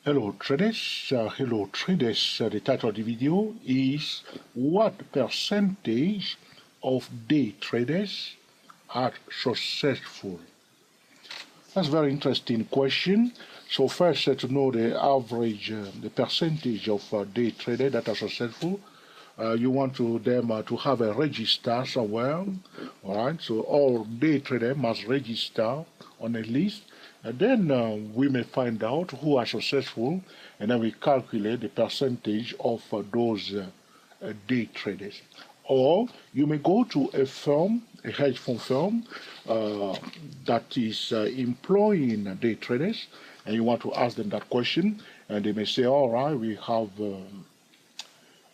Hello traders, the title of the video is what percentage of day traders are successful? That's a very interesting question. So first to know the average, the percentage of day traders that are successful. You want them to have a register somewhere, all right? So all day traders must register on a list, and then we may find out who are successful, and then we calculate the percentage of those day traders. Or you may go to a firm, a hedge fund firm that is employing day traders, and you want to ask them that question, and they may say, all right, we have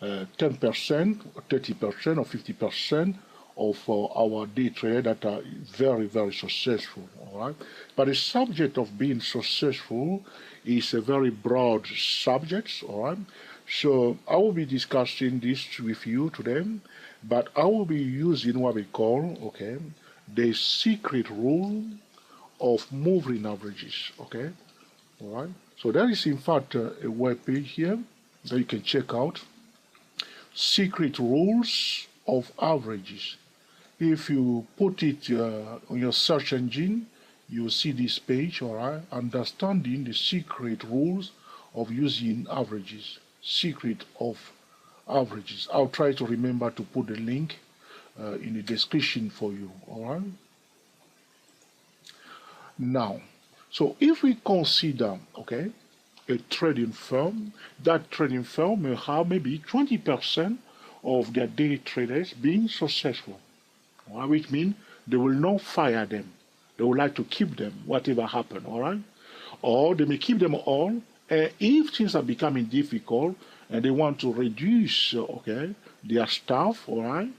10%, 30%, or 50% of our day trade that are very, very successful. All right, but the subject of being successful is a very broad subject. All right, so I will be discussing this with you today, but I will be using what we call the secret rule of moving averages. Okay, all right. So there is in fact a web page here that you can check out. Secret rules of averages. If you put it on your search engine, you will see this page, all right? Understanding the secret rules of using averages. Secret of averages. I'll try to remember to put the link in the description for you, all right? Now, so if we consider, a trading firm, that trading firm may have maybe 20% of their day traders being successful, which means they will not fire them. They would like to keep them, whatever happens, all right? Or they may keep them all, and if things are becoming difficult and they want to reduce, their staff, all right,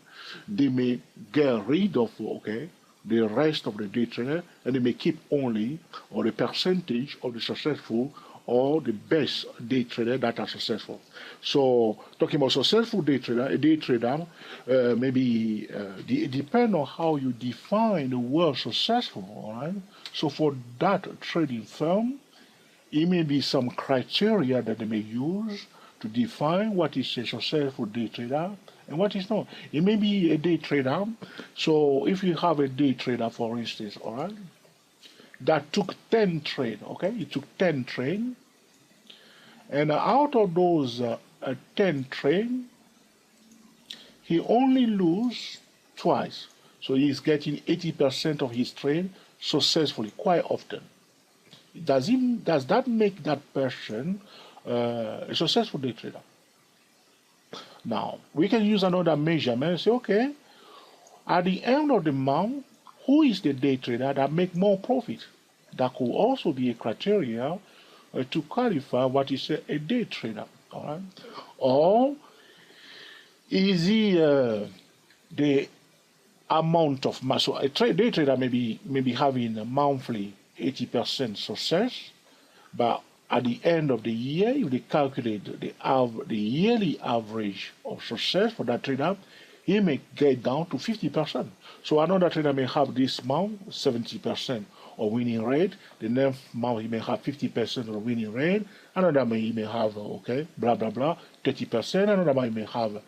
they may get rid of, the rest of the day trader, and they may keep only or the percentage of the successful or the best day trader that are successful. So talking about successful day trader, a day trader maybe it depends on how you define the word successful. All right. So for that trading firm, it may be some criteria that they may use to define what is a successful day trader and what is not. It may be a day trader. So if you have a day trader, for instance, all right, that took 10 trade, it took 10 trade, and out of those 10 trade, he only lose twice. So he's getting 80% of his trade successfully quite often. Does that make that person a successful day trader? Now, we can use another measurement and say, okay, at the end of the month, who is the day trader that make more profit? That could also be a criteria to qualify what is a day trader. All right? Or is he the amount of money? So a day trader may be having a monthly 80% success, but at the end of the year, if they calculate the yearly average of success for that trader, he may get down to 50%. So another trader may have this month 70% of winning rate. The next month he may have 50% of winning rate. Another month he may have 30%. Another month he may have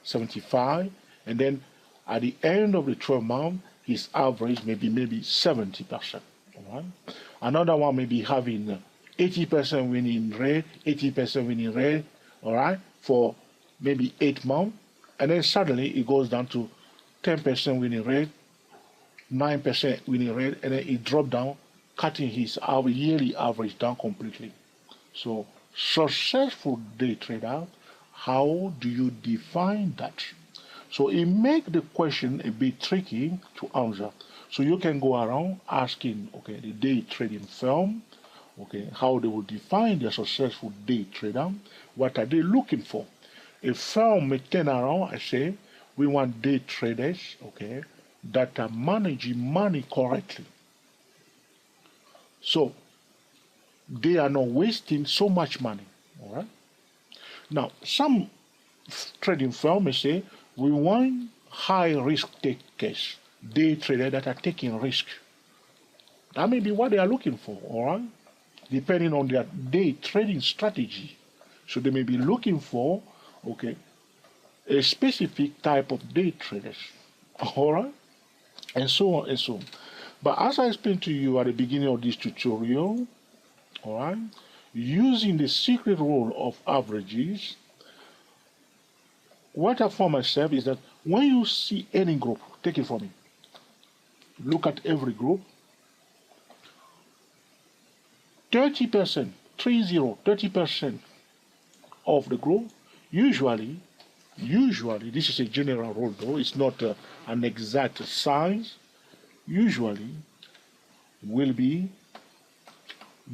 75. And then at the end of the 12 month, his average may be maybe 70%. All right? Another one may be having 80% winning rate, 80% winning rate, all right, for maybe 8 months. And then suddenly it goes down to 10% winning rate, 9% winning rate, and then it dropped down, cutting his yearly average down completely. So successful day trader, how do you define that? So it makes the question a bit tricky to answer. So you can go around asking, the day trading firm, how they will define their successful day trader, what are they looking for? A firm may turn around and say, we want day traders, that are managing money correctly. So they are not wasting so much money, all right? Now, some trading firm may say, we want high risk takers, day traders that are taking risk. That may be what they are looking for, all right? depending on their day trading strategy. So they may be looking for, okay, a specific type of day traders. All right? And so on and so on. But as I explained to you at the beginning of this tutorial, all right, using the secret rule of averages, what I found myself is that when you see any group, take it from me, look at every group, 30%, 30% of the group, usually, this is a general rule though, it's not an exact science, usually will be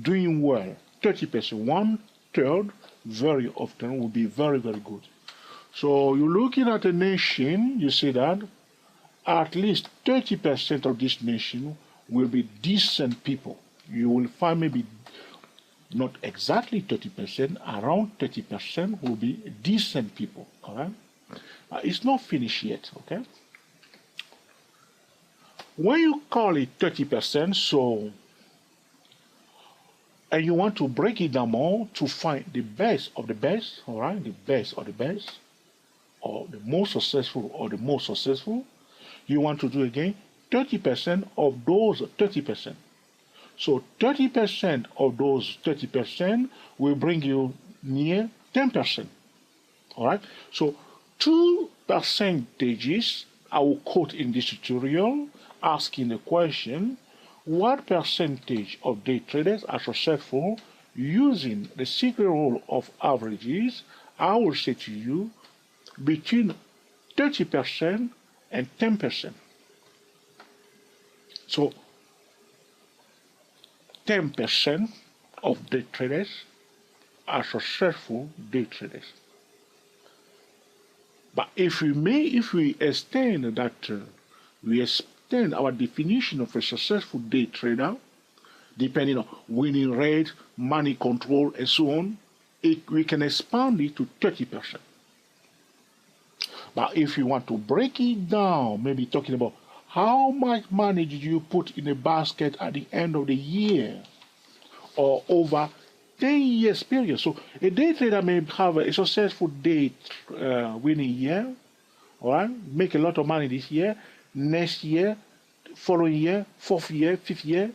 doing well. 30%, one third, very often will be very, very good. So you're looking at a nation, you see that at least 30% of this nation will be decent people. You will find maybe not exactly 30%, around 30% will be decent people. All right? It's not finished yet, okay? When you call it 30%, so, and you want to break it down more to find the best of the best, all right? The best of the best, or the most successful or the most successful, you want to do again 30% of those 30%. So 30% of those 30% will bring you near 10%. All right? So 2 percentages I will quote in this tutorial asking the question, what percentage of day traders are successful using the secret rule of averages? I will say to you between 30% and 10%. So 10% of day traders are successful day traders. But if we extend that, we extend our definition of a successful day trader, depending on winning rate, money control, and so on, we can expand it to 30%. But if you want to break it down, maybe talking about how much money did you put in a basket at the end of the year or over 10 years period. So a day trader may have a successful day winning year, all right, make a lot of money this year, next year, following year, fourth year, fifth year,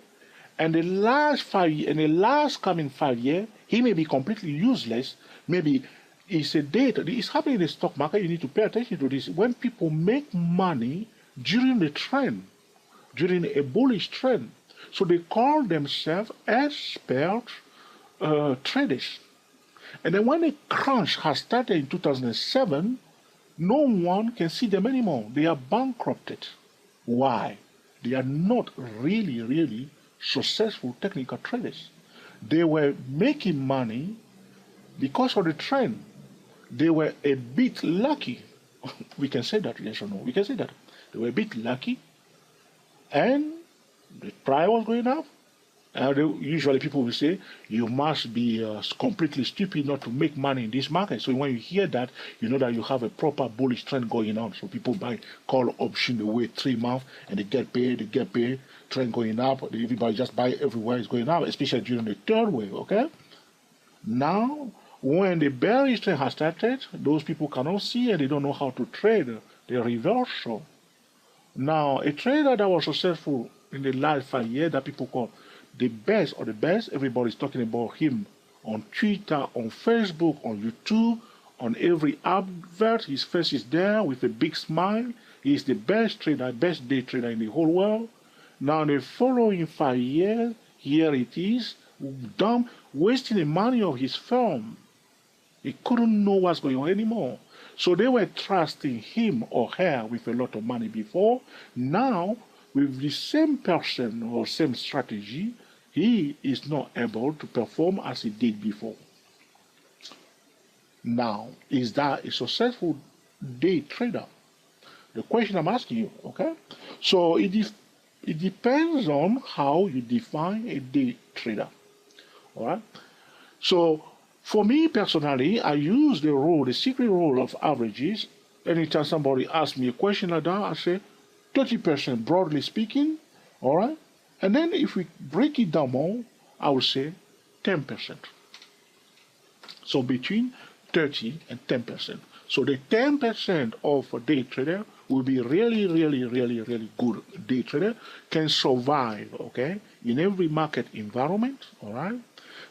and the last 5 years, and the last coming 5 years, he may be completely useless. Maybe it's a date. It's happening in the stock market. You need to pay attention to this. When people make money during the trend, during a bullish trend, so they call themselves expert traders. And then when the crunch has started in 2007, no one can see them anymore. They are bankrupted. Why? They are not really successful technical traders. They were making money because of the trend. They were a bit lucky. We can say that, yes or no? We can say that. They were a bit lucky, and the price was going up. Usually people will say, you must be completely stupid not to make money in this market. So when you hear that, you know that you have a proper bullish trend going on. So people buy call option, they wait 3 months, and they get paid, trend going up. Everybody just buy everywhere, it's going up, especially during the third wave, okay? Now, when the bearish trend has started, those people cannot see and they don't know how to trade the reversal. Now, a trader that was successful in the last 5 years that people call the best of the best, everybody's talking about him on Twitter, on Facebook, on YouTube, on every advert, his face is there with a big smile. He's the best trader, best day trader in the whole world. Now, in the following 5 years, here it is, dumb, wasting the money of his firm. He couldn't know what's going on anymore. So they were trusting him or her with a lot of money before. Now, with the same person or same strategy, he is not able to perform as he did before. Now, is that a successful day trader? The question I'm asking you, okay? So it depends on how you define a day trader, all right? So for me personally, I use the secret rule of averages. Anytime somebody asks me a question like that, I say 30% broadly speaking, all right? And then if we break it down more, I will say 10%. So between 30 and 10%. So the 10% of a day trader will be really, really, really, really good day trader, can survive, okay, in every market environment, all right?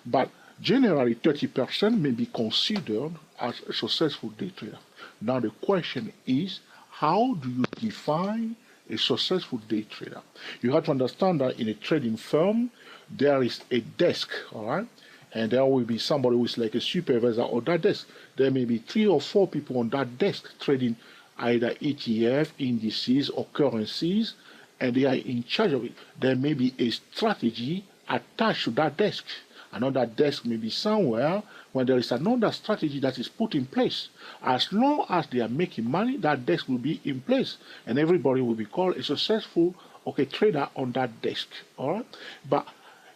But generally 30% may be considered as a successful day trader. Now the question is, how do you define a successful day trader? You have to understand that in a trading firm, there is a desk, all right? And there will be somebody who is like a supervisor on that desk. There may be 3 or 4 people on that desk trading either ETF, indices, or currencies, and they are in charge of it. There may be a strategy attached to that desk. Another desk may be somewhere when there is another strategy that is put in place. As long as they are making money, that desk will be in place, and everybody will be called a successful trader on that desk. All right, but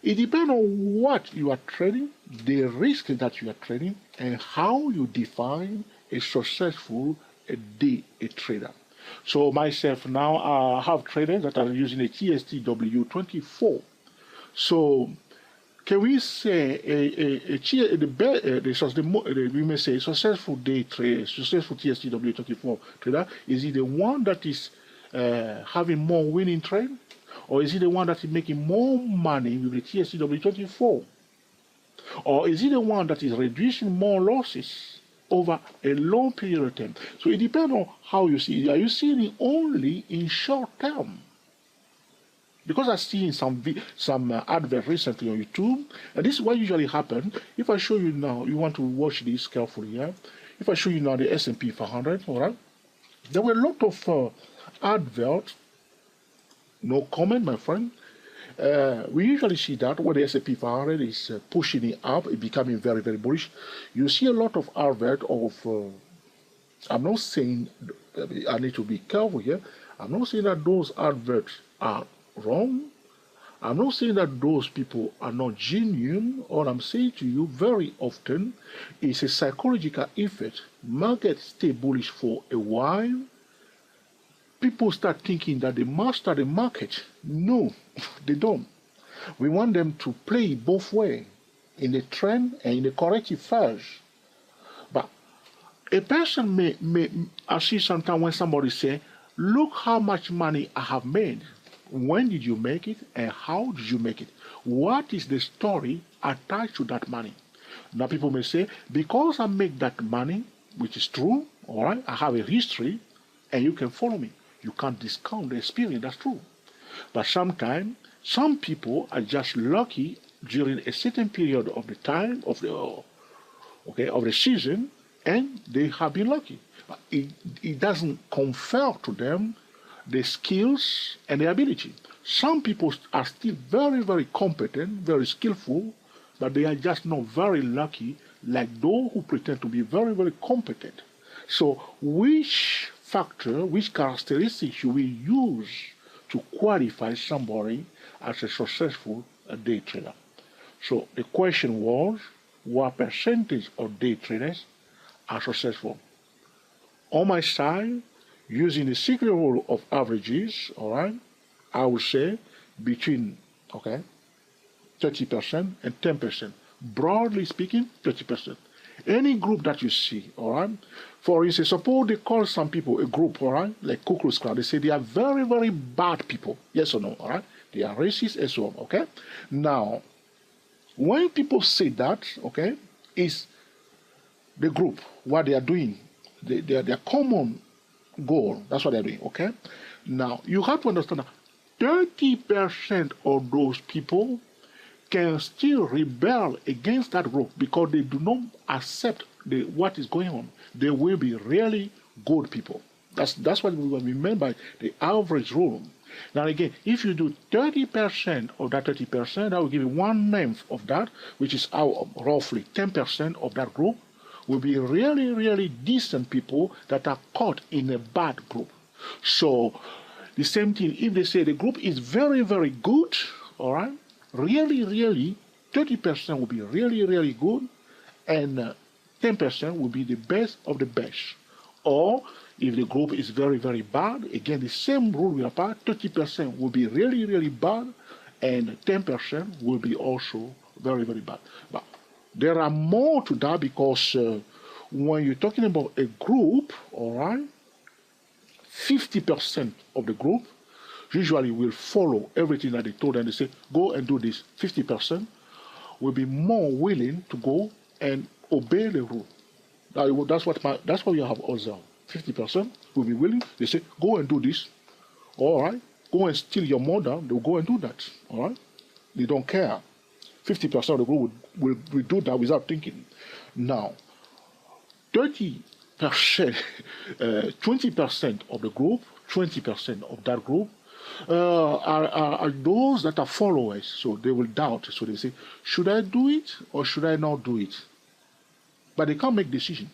it depends on what you are trading, the risk that you are trading, and how you define a successful day trader. So myself now, I have traders that are using a TSTW24. So can we say we may say successful day trader, successful TSTW24 trader, is it the one that is having more winning trade? Or is it the one that is making more money with the TSTW24? Or is it the one that is reducing more losses over a long period of time? So it depends on how you see it. Are you seeing it only in short term? Because I've seen some advert recently on YouTube, and this is what usually happens. If I show you now, you want to watch this carefully, yeah? If I show you now the S&P 500, all right? There were a lot of adverts. No comment, my friend. We usually see that when the S&P 500 is pushing it up, it becoming very, very bullish. You see a lot of advert of, I'm not saying, I need to be careful here. I'm not saying that those adverts are wrong. I'm not saying that those people are not genuine. All I'm saying to you very often is a psychological effect. Markets stay bullish for a while. People start thinking that they master the market. No, they don't. We want them to play both ways, in the trend and in the corrective phase. But a person I see sometimes when somebody say, look how much money I have made. When did you make it and how did you make it? What is the story attached to that money? Now people may say, because I make that money, which is true, all right, I have a history and you can follow me. You can't discount the experience, that's true. But sometimes, some people are just lucky during a certain period of the time, of the season, and they have been lucky. But it doesn't confer to them the skills and the ability. Some people are still very, very competent, very skillful, but they are just not very lucky like those who pretend to be very, very competent. So which factor, which characteristics should we use to qualify somebody as a successful day trader? So the question was, what percentage of day traders are successful? On my side, using the secret rule of averages, all right, I would say between 30% and 10%. Broadly speaking, 30%. Any group that you see, all right, for instance, suppose they call some people a group, all right, like Ku Klux Klan, they say they are very, very bad people, yes or no, all right, they are racist and so on, okay. Now, when people say that, okay, is the group, what they are doing, their common goal, that's what they're doing, okay. Now, you have to understand that 30% of those people can still rebel against that group because they do not accept what is going on. They will be really good people. That's what we mean by the average rule. Now again, if you do 30% of that 30%, that will give you 1/9 of that, which is roughly 10% of that group, will be really, really decent people that are caught in a bad group. So the same thing, if they say the group is very, very good, all right, really, really, 30% will be really, really good, and 10% will be the best of the best. Or if the group is very, very bad, again, the same rule will apply. 30% will be really, really bad, and 10% will be also very, very bad. But there are more to that because when you're talking about a group, all right, 50% of the group usually will follow everything that they told them. They say, go and do this. 50% will be more willing to go and obey the rule. That's what you have observed. 50% will be willing. They say, go and do this. All right. Go and steal your mother. They'll go and do that. All right. They don't care. 50% of the group will do that without thinking. Now, 30%, 20% of the group, 20% of that group are those that are followers. So they will doubt. So they say, should I do it or should I not do it? But they can't make decision.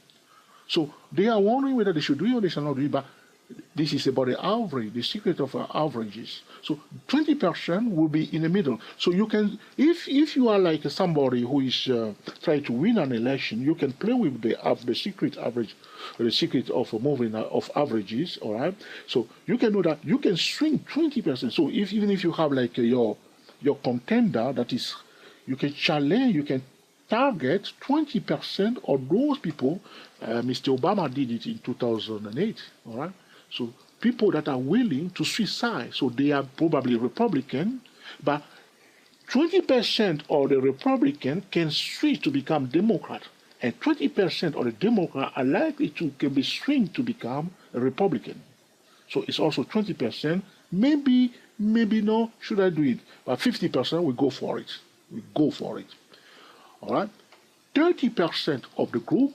So they are wondering whether they should do it or they should not do it. But this is about the average, the secret of averages. So 20% will be in the middle. So you can, if you are like somebody who is trying to win an election, you can play with the secret average, the secret of moving of averages. All right. So you can do that. You can swing 20%. So even if you have like your contender, that is, you can challenge, you can target 20% of those people. Mr. Obama did it in 2008. All right. So people that are willing to switch sides, so they are probably Republican, but 20% of the Republican can switch to become Democrat, and 20% of the Democrat are likely to can be swing to become a Republican. So it's also 20%. Maybe no. Should I do it? But 50% we go for it. We go for it. All right. 30% of the group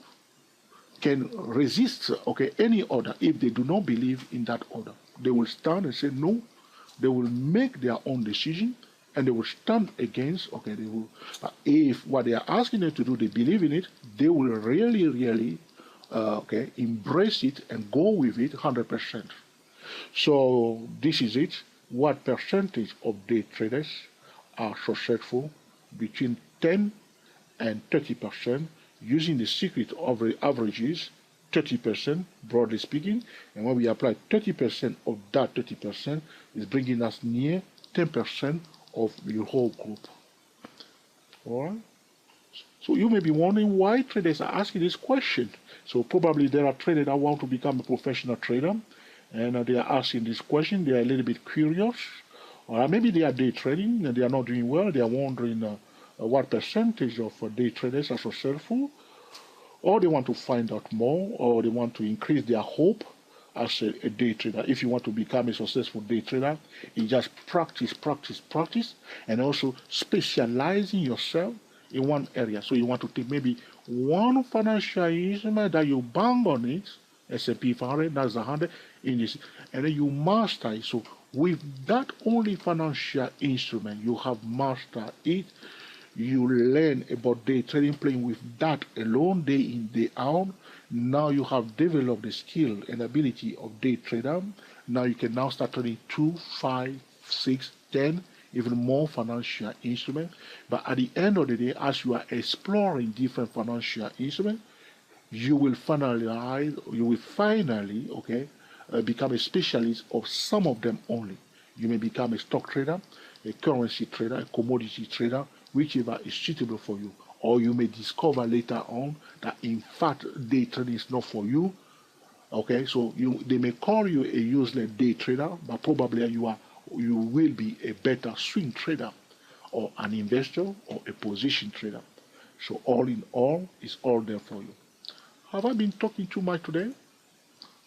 can resist, okay, any order if they do not believe in that order. They will stand and say no. They will make their own decision and they will stand against, okay, they will, if what they are asking them to do, they believe in it, they will really, okay, embrace it and go with it 100%. So this is it. What percentage of day traders are successful? Between 10 and 30%. Using the secret of the averages, 30%, broadly speaking, and when we apply 30% of that 30%, is bringing us near 10% of the whole group. All right? So you may be wondering why traders are asking this question. So probably there are traders that want to become a professional trader, and they are asking this question. They are a little bit curious, or maybe they are day trading and they are not doing well. They are wondering what percentage of day traders are successful, or they want to find out more, or they want to increase their hope as a day trader. If you want to become a successful day trader, you just practice, and also specializing yourself in one area. So you want to take maybe one financial instrument that you bang on it, S&P 500, that's 100, in this, and then you master it. So with that only financial instrument, you have mastered it. You learn about day trading, playing with that alone, day in, day out. Now you have developed the skill and ability of day trader. Now you can now start trading 2, 5, 6, 10, even more financial instruments. But at the end of the day, as you are exploring different financial instruments, you will finally, okay, become a specialist of some of them only. You may become a stock trader, a currency trader, a commodity trader, whichever is suitable for you. Or you may discover later on that in fact day trading is not for you. Okay, so they may call you a useless day trader, but probably you will be a better swing trader, or an investor, or a position trader. So all in all, it's all there for you. Have I been talking too much today?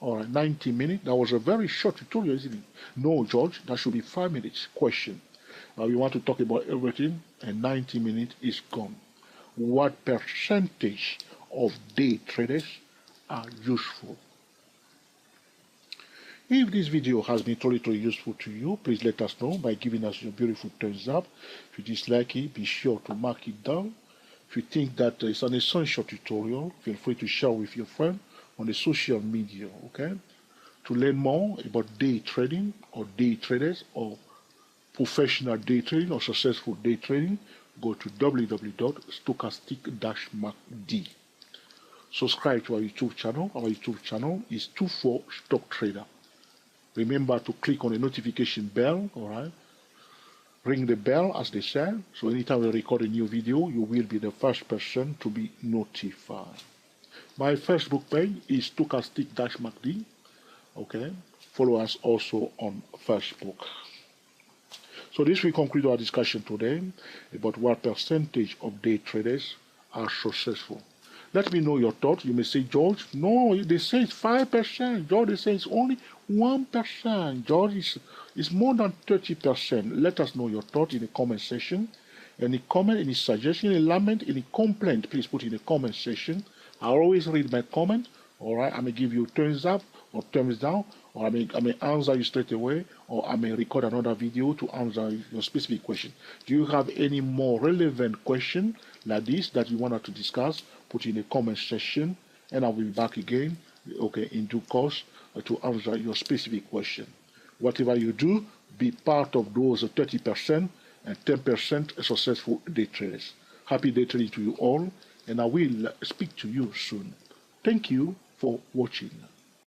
All right, 90 minutes. That was a very short tutorial, isn't it? No, George, that should be 5 minutes. Question. Now we want to talk about everything, and 90 minutes is gone. What percentage of day traders are useful? If this video has been totally useful to you, please let us know by giving us your beautiful thumbs up. If you dislike it, be sure to mark it down. If you think that it's an essential tutorial, feel free to share with your friend on the social media, okay? To learn more about day trading, or day traders, or professional day trading, or successful day trading, go to www.stochastic-macd. Subscribe to our YouTube channel. Our YouTube channel is 24 Stock Trader. Remember to click on the notification bell, all right? ring the bell, as they say. So anytime we record a new video, you will be the first person to be notified. My Facebook page is Stochastic-MACD. Okay. Follow us also on Facebook. So this will conclude our discussion today about what percentage of day traders are successful. Let me know your thoughts. You may say, George, no, they say it's 5%. George, they say it's only 1%. George, it's more than 30%. Let us know your thoughts in the comment section. Any comment, any suggestion, any lament, any complaint, please put in the comment section. I always read my comment. All right, I may give you thumbs up or thumbs down, or I may answer you straight away, or I may record another video to answer your specific question. Do you have any more relevant question like this that you want us to discuss? Put in the comment section, and I will be back again, okay, in due course to answer your specific question. Whatever you do, be part of those 30% and 10% successful day traders. Happy day trading to you all, and I will speak to you soon. Thank you for watching.